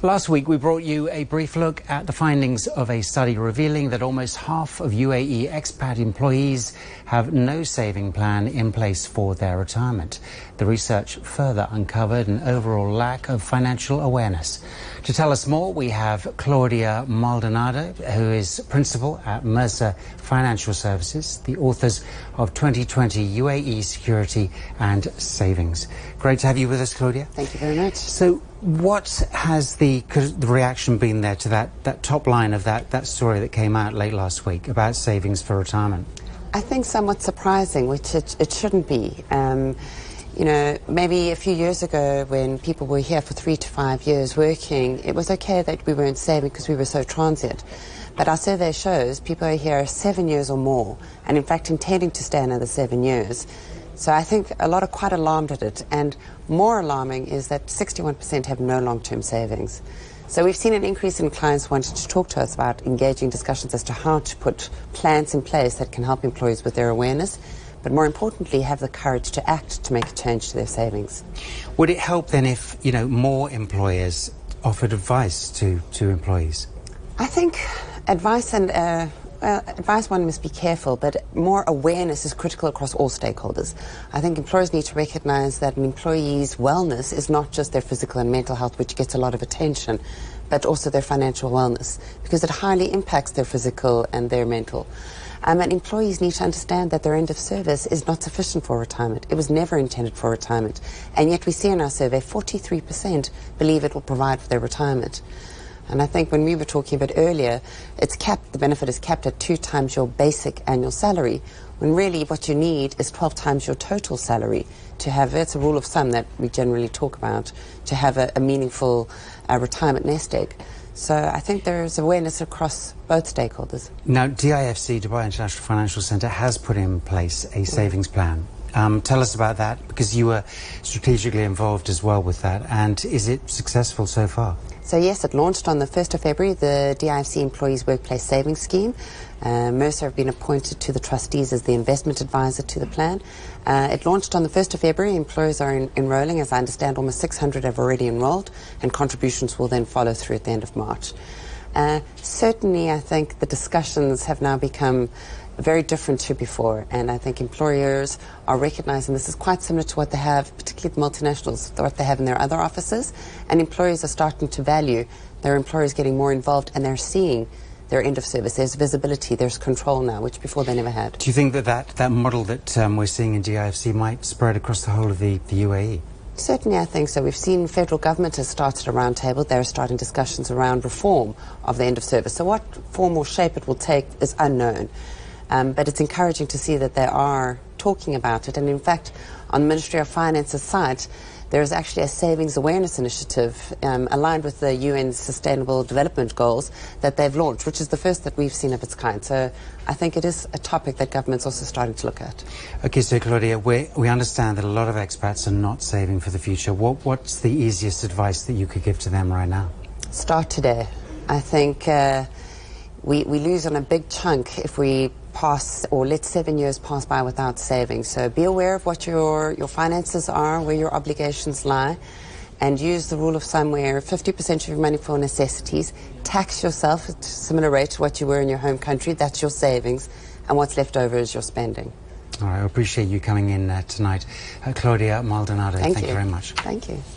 Last week we brought you a brief look at the findings of a study revealing that almost half of UAE expat employees have no saving plan in place for their retirement. The research further uncovered an overall lack of financial awareness. To tell us more, we have Claudia Maldonado, who is principal at Mercer Financial Services, the authors of 2020 UAE Security and Savings. Great to have you with us, Claudia. Thank you very much. So what has the reaction been there to that top line of that story that came out late last week about savings for retirement? I think somewhat surprising, which it shouldn't be. You know, maybe a few years ago when people were here for 3 to 5 years working, it was okay that we weren't saving because we were so transient. But our survey shows people are here 7 years or more, and in fact intending to stay another 7 years. So I think a lot are quite alarmed at it, and more alarming is that 61% have no long-term savings. So we've seen an increase in clients wanting to talk to us about engaging discussions as to how to put plans in place that can help employees with their awareness, but more importantly have the courage to act to make a change to their savings. Would it help then if, you know, more employers offered advice to employees? I think advice one must be careful, but more awareness is critical across all stakeholders. I think employers need to recognise that an employee's wellness is not just their physical and mental health, which gets a lot of attention, but also their financial wellness, because it highly impacts their physical and their mental. And employees need to understand that their end of service is not sufficient for retirement. It was never intended for retirement. And yet we see in our survey 43% believe it will provide for their retirement. And I think when we were talking about earlier, it's capped, the benefit is capped at 2 times your basic annual salary, when really what you need is 12 times your total salary to have, it's a rule of thumb that we generally talk about, to have a meaningful retirement nest egg. So I think there's awareness across both stakeholders. Now, DIFC, Dubai International Financial Centre, has put in place a savings plan. Tell us about that, because you were strategically involved as well with that, and is it successful so far? So yes, it launched on the 1st of February, the DIFC Employees Workplace Savings Scheme. Mercer have been appointed to the trustees as the investment advisor to the plan. It launched on the 1st of February. Employers are enrolling. As I understand, almost 600 have already enrolled, and contributions will then follow through at the end of March. Certainly, I think the discussions have now become very different to before, and I think employers are recognising this is quite similar to what they have, particularly the multinationals, what they have in their other offices, and employers are starting to value their employers getting more involved, and they're seeing their end of service. There's visibility, there's control now, which before they never had. Do you think that model that we're seeing in DIFC might spread across the whole of the UAE? Certainly, I think so. We've seen federal government has started a roundtable. They're starting discussions around reform of the end of service. So what form or shape it will take is unknown. But it's encouraging to see that they are talking about it. And in fact, on the Ministry of Finance's site, there is actually a savings awareness initiative aligned with the UN Sustainable Development Goals that they've launched, which is the first that we've seen of its kind. So I think it is a topic that government's also starting to look at. Okay, so Claudia, we understand that a lot of expats are not saving for the future. What's the easiest advice that you could give to them right now? Start today. I think we lose on a big chunk if we pass or let 7 years pass by without saving. So be aware of what your finances are, where your obligations lie, and use the rule of thumb where 50% of your money for necessities, tax yourself at a similar rate to what you were in your home country, that's your savings, and what's left over is your spending. All right, I appreciate you coming in tonight. Claudia Maldonado, thank you very much. Thank you.